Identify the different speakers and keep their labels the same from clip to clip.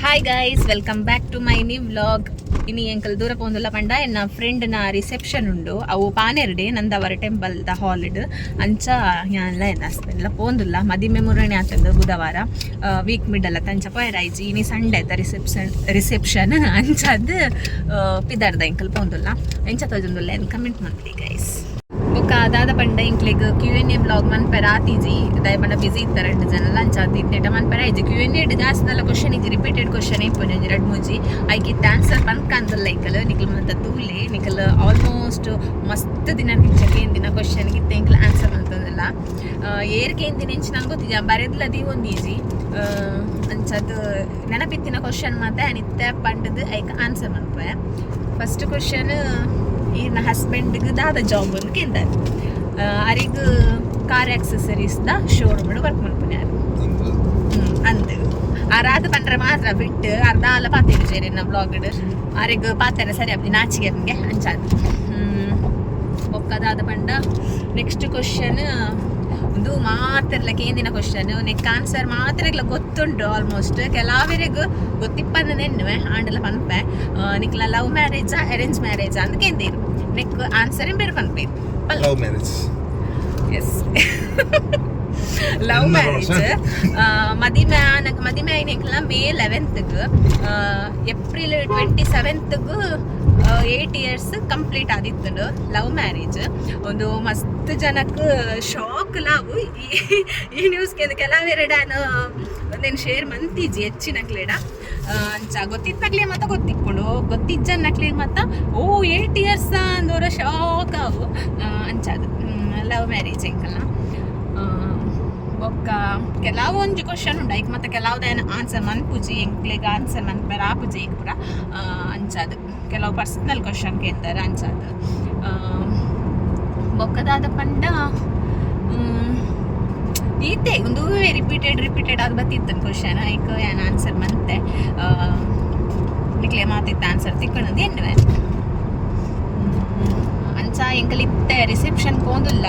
Speaker 1: Hi guys, welcome back to my new vlog. ಇನಿ ಎಂಕಲ್ ದೂರ ಪೋಂದುಲ್ಲ ಪಂಡ ಎನ್ನ ಫ್ರೆಂಡ್ ನ ರಿಸೆಪ್ಷನ್ ಉಂಡು. ಅವು ಪಾನೆರ್ಡೆ ನಂದವರ ಟೆಂಪಲ್ ದ ಹಾಲಿಡ್ ಅಂಚ ಯಾನ್ಲ ಎನ್ನ ಹಸ್ಬೆಂಡ್ಲ ಪೋಂದುಲ್ಲ. ಮದಿಮೆ ಮುರಣೆ ಆತಂದು ಬುಧವಾರ ವೀಕ್ ಮಿಡಲ್ಲ ತಂಚ ಪೋಯರಾಯ್ಜಿ ಇನಿ ಸಂಡೆ ಆಯ್ತ ರಿಸೆಪ್ಷನ್ ಅಂಚದ್ ಪಿದಾರ್ದ ಎಂಕಲ್ ಪೋಂದುಲ್ಲ. ಎಂಚ ತೋಜುಂದುಲ್ಲ ಏನು ಕಮೆಂಟ್ ಮಾಡ್ಲಿ ಗೈಸ್. ಬೊಕ್ಕ ಅದಾದ ಪಂಡ ಇಂಕ್ಲೆಗ್ Q&A ಬ್ಲಾಗ್ ಮನ್ಪೆರ ಆತಿಜಿ ದಾಯ ಪಂಡ ಬಿಸಿ ಇತ್ತರ 2 ಜನ ಲಂಚ್ ಆತಿದ್ದೇಟ ಮನ್ಪೆರ ಐಜಿ Q&A ಜಾಸ್ತಿದಲ್ಲ ಕ್ವಶನ್ ಇಜ್ಜಿ ರಿಪೀಟೆಡ್ ಕ್ವಶನ್ ಇಪ್ಪುನೆ 2-3 ಐಕಿತ್ತ ಆನ್ಸರ್ ಪನ್ಕಂದಲ್ಲ ಐಕಲ್ ನಿಖಲ್ ಮತ್ತ ತೂಲೆ ನಿಖಲ್ ಆಲ್ಮೋಸ್ಟ್ ಮಸ್ತ್ ದಿನ ನಿಂಚಕ್ಕೆ ದಿನ ಕ್ವಶನ್ ಗಿತ್ತ ಎಂಕ್ಲ ಆನ್ಸರ್ ಮಂತದಲ್ಲ ಏರ್ಕೆ ಎಂದಿನ ಇಂಚ ನಂಗೆ ಗೊತ್ತಿಜ ಬರೆದ್ಲದಿ ಒಂದೀಜಿ ಅಂಚದು ನೆನಪಿತ್ತಿನ ಕ್ವಶನ್ ಮತ್ತೆ ಅನಿತ್ತ ಪಂಡದು ಐಕ ಆನ್ಸರ್ ಮನ್ಪೆ. ಫಸ್ಟ್ ಕ್ವಶನ್ ಈನ ಹಸ್ಬೆಂಡ್ಗೆ ದಾದ ಜಾಬ್ ಒಂದು ಕೇಳ್ತಾರೆ. ಅರಿಗೂ ಕಾರ್ ಆಕ್ಸೆಸರೀಸ್ದ ಶೋರೂಮ್ ವರ್ಕ್ ಮಾಡ್ಕೊಳ್ಯಾರ ಅಂದು ಆರಾದ ಪಂಡ್ರೆ ಮಾತ್ರ ಬಿಟ್ಟು ಅರ್ಧ ಅಲ್ಲ ಪಾತೇರು ಸೇರಿ ನಮ್ಮ ಬ್ಲಾಗ್ಡ್ ಅರಿಗೂ ಪಾತಾರೆ ಸರಿ ಅಪ್ಪ ನಾಚಿಗೆ ನಮಗೆ ಅಂಚಾದು. ಒಕ್ಕದಾದ ಪಂಡ ನೆಕ್ಸ್ಟ್ ಕ್ವಶನ್ ಒಂದು ಮಾತಿರ್ಲ ಕೇಂದಿನ ಕ್ವಶನ್ ನೆಕ್ ಆನ್ಸರ್ ಮಾತ್ರ ಗೊತ್ತುಂಟು ಆಲ್ಮೋಸ್ಟ್ ಕೆಲವರಿಗೂ ಗೊತ್ತಿಪ್ಪಂದು ನೆನ್ನುವೆ ಆಂಡಲ ಪನ್ಪೆ ನಿಕ್ಲ ಲವ್ ಮ್ಯಾರೇಜಾ ಅರೇಂಜ್ ಮ್ಯಾರೇಜಾ ಅಂತ ಕೇಂದಿರು ನೆಕ್ ಆನ್ಸರ್ ಬೇರೆ ಪನ್ಪೆ
Speaker 2: love marriage.
Speaker 1: Yes love marriage. ಮದಿಮೆ ಐನೆಕ್ಲ ಮೇ 11ಗೆ ಏಪ್ರಿಲ್ 27ಗೆ 8 years ಕಂಪ್ಲೀಟ್ ಆದಿತ್ತು ಲವ್ ಮ್ಯಾರೇಜ್. ಒಂದು ಮಸ್ತ್ ಜನಕ್ಕೆ ಶಾಕ್ ಲಾವು ಈ ನ್ಯೂಸ್ಗೆ ಕೆಲವೆರಡಾನು ಒಂದೇನು ಶೇರ್ ಮಂತಿಜಿ ಹೆಚ್ಚಿನ ಕ್ಲೇಡ ಅಂಚ ಗೊತ್ತಿತ್ತಕ್ಲೇ ಮತ್ತ ಗೊತ್ತಿಕ್ಕೊಂಡು ಗೊತ್ತಿಜ್ಜನ್ನಕ್ಲೇ ಮತ್ತ 8 years ಅಂದೋರ ಶಾಕ್ ಅವು ಅಂಚದು ಲವ್ ಮ್ಯಾರೇಜ್ ಎಂಕಲ್ನ. ಬೊಕ್ಕ ಕೆಲವು ಒಂಜಿ ಕ್ವಶನ್ ಉಂಡು ಐಕ್ ಮತ್ತೆ ಕೆಲವುದೇನು ಆನ್ಸರ್ ಮನ್ಪುಜಿ ಎಂಕ್ಲೆಗ್ ಆನ್ಸರ್ ಮನ್ಪೆ ರಾಪುಜಿ ಈಗ ಪೂರ ಅಂಚದು ಕೆಲವು ಪರ್ಸನಲ್ ಕ್ವಶನ್ ಕೇಳ್ತಾರೆ ಅಂಚದು. ಬೊಕ್ಕದಾದ ಪಂಡ ಈತೆ ಒಂದು ರಿಪೀಟೆಡ್ ಆಗಿ ಬತ್ತಿತ್ತು ಕ್ವಶನ್ ಐಕ್ ಏನು ಆನ್ಸರ್ ಮಂತೆ ನಿಕ್ಲೆ ಮಾತಿತ್ತು ಆನ್ಸರ್ ತಿಕ್ಕೊಂಡದು ಎನ್ನುವೆ ಅಂಚ ಎಂಕಲಿತ್ತೆ ರಿಸೆಪ್ಷನ್ ಪೋಂದುಲ್ಲ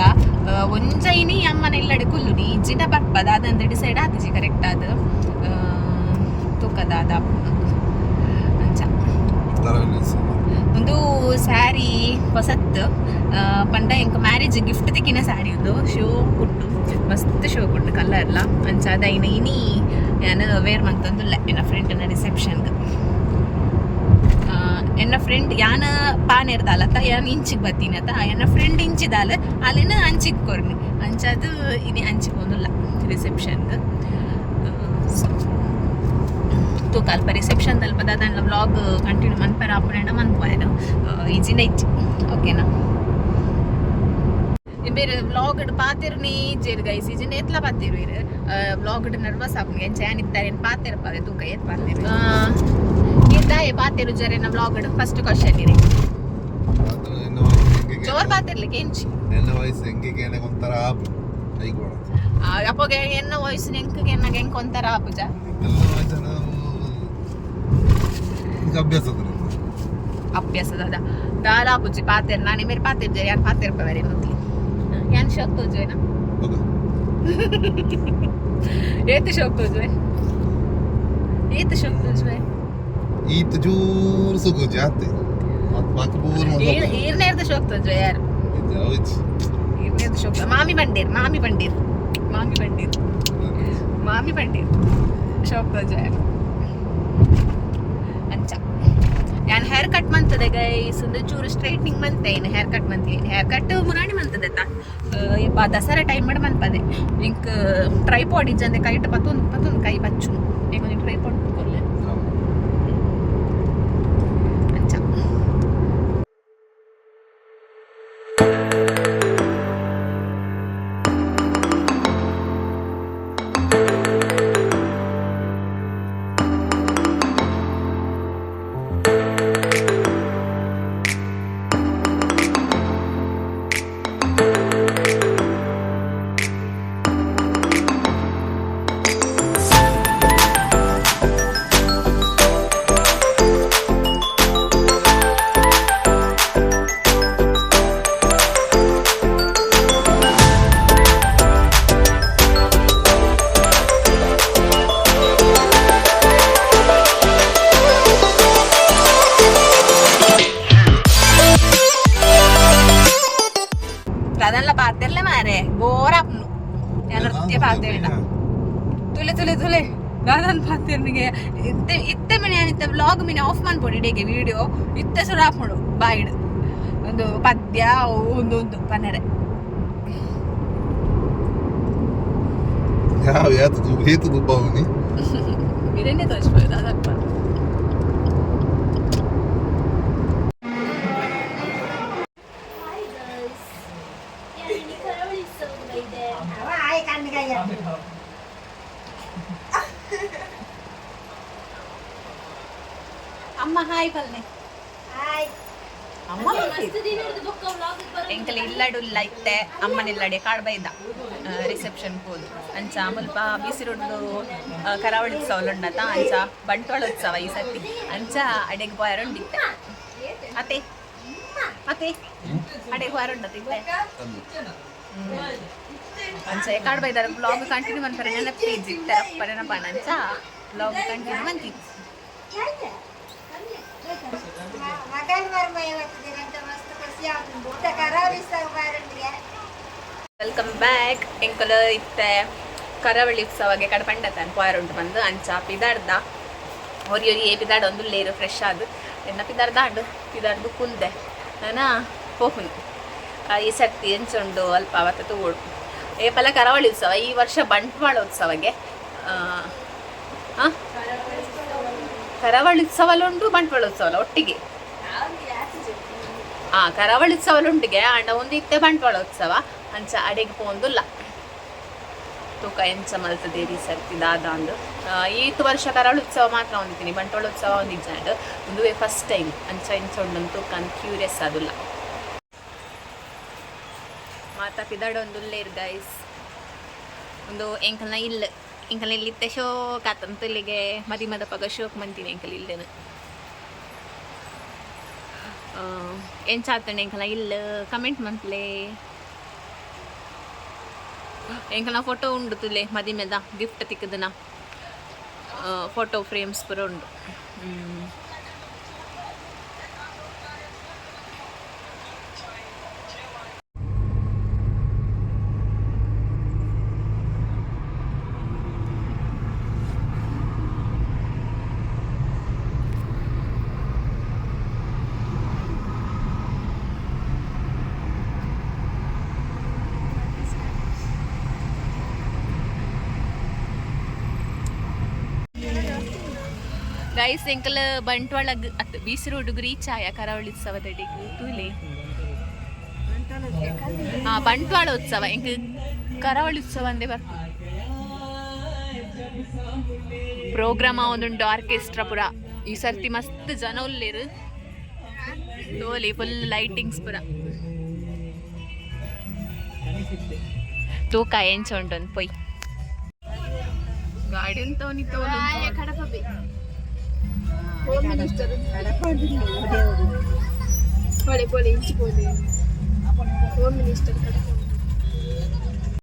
Speaker 1: ಒಂಜೈನಿ ಅಮ್ಮನ ಇಲ್ಲಡೆ ಕುಲ್ಲುನಿ ಇಜ್ಜಿಟ ಬರ್ಪದ ಅದಂದ್ರೆ ಡಿಸೈಡ್ ಆತಿಜಿ ಕರೆಕ್ಟ್ ಅದು ತೂಕದಾದ ಅಂಚ. ಒಂದು ಸ್ಯಾರಿ ಹೊಸತ್ತು ಪಂಡ ಎಂಕ ಮ್ಯಾರೇಜ್ ಗಿಫ್ಟ್ ತಿಕ್ಕಿನ ಸ್ಯಾರಿ ಒಂದು ಶೋ ಕೊಟ್ಟು ಮಸ್ತ್ ಶೋ ಕೊಟ್ಟು ಕಲರ್ಲ ಅಂಚ ಅದೈನ ಇನಿ ನಾನು ವೇರ್ ಮಂತಂದುಲ್ಲ ಎನ್ನ ಫ್ರೆಂಡ್ನ ರಿಸೆಪ್ಷನ್ಗೆ. ಎನ್ನ ಫ್ರೆಂಡ್ ಯಾನ ಪಾನೆರ್ದಾಲತ್ತ ಯಾನ್ ಇಂಚಿಗೆ ಬತ್ತೀನಿ ಅತ್ತ ಎನ್ನ ಫ್ರೆಂಡ್ ಇಂಚಿದಾಲ ಅಲ್ಲಿನ ಅಂಚಿಗೆ ಕೊರ್ನಿ ಅಂಚದು ಇನಿ ಅಂಚಿಗೆ ಒಂದಿಲ್ಲ ರಿಸೆಪ್ಷನ್ಗೆ. ತೂಕ ಅಲ್ಪ ರಿಸೆಪ್ಷನ್ ತಲ್ಪದ ಅದನ್ನ ವ್ಲಾಗ್ ಕಂಟಿನ್ಯೂ ಮನ್ಪರ ಅಪ್ಪನ ಮನ್ಪಾಯನು ಈಜಿನ ಇಜ್ಜಿ ಓಕೆನಾ. ಬೇರೆ ವ್ಲಾಗ್ ಪಾತಿರ್ನಿ ಇಜ್ಜೇರು ಗೈಸ್ ಈಜಿನ ಎತ್ಲ ಪಾತಿರು ಇರು ವ್ಲಾಗ್ ನರ್ವಸ್ ಆಪುಗೆ ಎಂಚ ಏನಿದ್ದಾರೆ ಪಾತಿರ್ಪಾವೆ ತೂಕ ಎತ್ ಪಾತಿರು ಇದ್ದಾಯ ಪಾತಿರು ಜರೇನ ವ್ಲಾಗ್ ಫಸ್ಟ್ ಕ್ವಶನ್ ಇರಿ ಜೋರ್ ಪಾತಿರ್ಲಿಕ್ಕೆ ಎಂಚಿ
Speaker 2: ಎನ್ನ ವಯಸ್ಸು ಹೆಂಗೆ ಒಂಥರ ಆಪು
Speaker 1: ಅಪ್ಪಗೆ ಎನ್ನ ವಯಸ್ಸಿನ ಹೆಂಗೆ ಎನ್ನಗೆ ಹೆಂಗೆ ಒಂಥರ ಆಪುಜ ಅಭ್ಯಾಸದ ದಾದ ಆಪುಜಿ ಪಾತಿರ್ ನಾನು ಮೇರೆ ಪಾತಿರ್ ಜರಿ ಯಾರು ಪಾತಿರ್ಪವರೆ ಮೊದಲು ಯಾನ್ ಶೋಕ್ ತೋಜುವೆನ ಏತು ಶೋಕ್ ತೋಜುವೆ ಏತು ಶೋಕ್ ತೋಜುವೆ
Speaker 2: ಈತ ಜೂರ್ ಸುಗು ಜಾತೆ ಮಕಬೂರ್
Speaker 1: ಈರ್ನೇರ್ದ ಶೋಕ್ ತೋಜುವೆ ಯಾರು ಈರ್ನೇರ್ದ ಶೋಕ್ ಮಾಮಿ ಬಂಡೀರ್ ಶೋಕ್ ತೋಜುವೆ ಯಾರು ಅಂಚ. ಯಾನ್ ಹೇರ್ ಕಟ್ ಮಂತದೆ ಗೈಸ್ ಒಂದು ಚೂರು ಸ್ಟ್ರೈಟ್ನಿಂಗ್ ಮಂತೆ ಏನು ಹೇರ್ ಕಟ್ ಮಂತೀನಿ ಹೇರ್ ಕಟ್ ಮುರಾಣಿ ಮಂತದೆ ಯಪ್ಪ ದಸರಾ ಟೈಮ್ ಮಾಡಿ ಮಂತದೆ ಇಂಕ್ ಟ್ರೈಪಾಡ್ ಇಜ್ಜಂದೆ ಕೈಟ್ ಪತ್ತೊಂದು ಕೈ ಬಚ್ಚು ಈಗ ಒಂದು ಟ್ರೈಪಾಡ್ ಕೊರ್ಲೆ ಅಂಚ. ಪಾತೇಂಡ ತುಲೆ ದಾದನ್ ಪಾತೇರ್ನಿಗೆ ಇತ್ತೆ ಮನೆ ಅನಿತ್ತೆ ವ್ಲಾಗ್ ಮಿನೆ ಆಫ್ ಮಾಡ್ಬೋದು ಇಡೀಗೆ ವಿಡಿಯೋ ಇತ್ತೆ ಸುರ ಹಾಕೊಂಡು ಬಾಯಿಡ್ ಒಂದು ಪದ್ಯ ಒಂದು ಪನ್ನರೆ
Speaker 2: ಯಾವ ಹೇತು ದುಬ್ಬಾವನಿ
Speaker 1: ಇದನ್ನೇ ತೋರಿಸ್ಬೋದು ಅದಕ್ಕೆ ಅಮ್ಮ ಹಾಯ್ ಬಲ್ನೆ ಅಮ್ಮ ಎಂಕಲ್ ಇಲ್ಲಡುಲ್ಲ ಇತ್ತೆ ಅಮ್ಮನಿಲ್ಲಡೆ ಕಾಡ್ಬೈದ ರಿಸೆಪ್ಷನ್ ಹೋದು ಅಂಚ ಮುಲ್ಪ ಬೀಸಿರೊಡ್ಲು ಕರಾವಳಿ ಉತ್ಸವ ಉಂಡತ ಅಂಚ ಬಂಟ್ವಾಳ ಉತ್ಸವ ಈ ಸರ್ತಿ ಅಂಚ ಅಡೆಗೆ ಬಾಯರುಂಡಿತ್ತೆ ಅತ್ತೆ ಅಡೆಗೆ ಬಾಯರುಂಡತಿತ್ತೆ ಅಂಚ ಕಾಡ್ಬೈದಾರ ಬ್ಲಾಗ್ ಕಂಟಿನ್ಯೂ ಮಾಡ್ತಾರೆ ನೆನಪೀಜಿ ತೆರಪ್ಪ ನೆನಪಣ ಅಂಚ ಬ್ಲಾಗ್ ಕಂಟಿನ್ಯೂ ಮಾಡ್ತೀವಿ ವೆಲ್ಕಮ್ ಬ್ಯಾಕ್ ಎಂಕಲ್ ಇತ್ತೆ ಕರಾವಳಿ ಉತ್ಸವಗೆ ಕಡಪಂಡತಾನೆ ಪಾರುಂಟು ಬಂದು ಅಂಚ ಪಿದಾಡ್ದ ಹೊರಿ ಏ ಪಿದಾಡ ಒಂದು ಲೇರು ಫ್ರೆಶ್ ಆದು ಎನ್ನ ಪಿದಾರ್ದಾಂಡು ಪಿದಾರ್ದು ಕುಲ್ದೆ ನಾನು ಹೋಗುನು ಈ ಸರ್ತಿ ಎಂಚುಂಡು ಅಲ್ಪ ಅವತ್ತು ತಗೋಡು ಏಪಲ ಕರಾವಳಿ ಉತ್ಸವ ಈ ವರ್ಷ ಬಂಟ್ವಾಳ ಉತ್ಸವಗೆ ಕರಾವಳಿ ಉತ್ಸವಲುಂಟು ಬಂಟ್ವಾಳ ಉತ್ಸವ ಒಟ್ಟಿಗೆ ಕರಾವಳಿ ಉತ್ಸವಲುಂಟಿಗೆ ಅಂಡ ಒಂದು ಇತ್ತೆ ಬಂಟ್ವಾಳ ಉತ್ಸವ ಅಂಚ ಅಡೆಗೆ ಪೋಂದುಲ್ಲ ತೂಕ ಎಂಚ ಮಲ್ತದೇರಿ ಸರ್ತಿ ದಾದ ಅಂದು ಈತು ವರ್ಷ ಕರಾವಳಿ ಉತ್ಸವ ಮಾತ್ರ ಹೊಂದಿದ್ದೀನಿ ಬಂಟ್ವಾಳ ಉತ್ಸವ ಹೊಂದಿದ್ದಾಂಡು ಒಂದು ಫಸ್ಟ್ ಟೈಮ್ ಅಂಚ ಇಂಚ ಉಂಡು ತೂಕ ಕ್ಯೂರಿಯಸ್ ಅದುಲ್ಲ ಮಾತಾ ಪಿದಾಡ ಒಂದು ಲೇರ್ ಗೈಸ್ ಒಂದು ಎಂಕಲ್ನ ಇಲ್ಲಿತ್ತೆ ಶೋಕ್ ಆತಂತ ಇಲ್ಲಿಗೆ ಮದ ಪಗ ಶೋಕ್ ಮಂತೀನಿ ಎಂಕಲ್ ಇಲ್ಲೇನು ಎಂಚಾತಂಡು ಎಂಕಲ್ನ ಇಲ್ಲ ಕಮೆಂಟ್ ಮಂತ್ಲೆ ಎಂಕಲ್ನ ಫೋಟೋ ಉಂಡು ತುಲೆ ಮದಿಮೆದ ಗಿಫ್ಟ್ ತಿಕ್ಕದನ ಫೋಟೋ ಫ್ರೇಮ್ಸ್ ಪೂರ ಉಂಡು ಗೈಸ್ ಎಂಕಲ್ ಬಂಟ್ವಾಳ ಬೀಸಿರೋಡುಗು ರೀಚ್ ಆಯ ಕರಾವಳಿ ಉತ್ಸವದಡಿಗೆ ತೂಲೆ ಬಂಟ್ವಾಳ ಉತ್ಸವ ಎಂಕ್ ಕರಾವಳಿ ಉತ್ಸವ ಅಂದೇ ಬರ್ತು ಪ್ರೋಗ್ರಾಮ್ ಒಂದುಂಟು ಆರ್ಕೆಸ್ಟ್ರಾ ಪುರ ಈ ಸರ್ತಿ ಮಸ್ತ್ ಜನ ಉಲ್ಲೇರು ತೋಲಿ ಫುಲ್ ಲೈಟಿಂಗ್ಸ್ ಪುರ ತೂಕ ಎಂಚ ಉಂಟು ಪೊಯ್ ಗಾಡಿ ಉಂಟವನಿ ಹೋಮ್ ಮಿನಿಸ್ಟರ್ ಹೋಮ್ ಮಿನಿಸ್ಟರ್